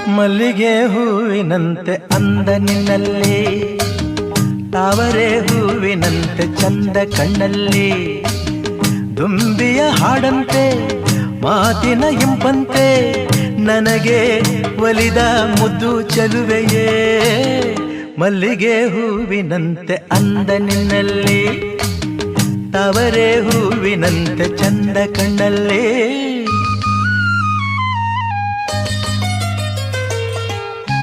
ಮಲ್ಲಿಗೆ ಹೂವಿನಂತೆ ಅಂದ ನಿನ್ನಲ್ಲಿ, ತಾವರೆ ಹೂವಿನಂತೆ ಚಂದ ಕಣ್ಣಲ್ಲಿ, ದುಂಬಿಯ ಹಾಡಂತೆ ಮಾತಿನ ಇಂಪಂತೆ ನನಗೆ ಒಲಿದ ಮುದ್ದು ಚೆಲುವೆಯೇ. ಮಲ್ಲಿಗೆ ಹೂವಿನಂತೆ ಅಂದ ನಿನ್ನಲ್ಲಿ, ತಾವರೆ ಹೂವಿನಂತೆ ಚಂದ ಕಣ್ಣಲ್ಲಿ.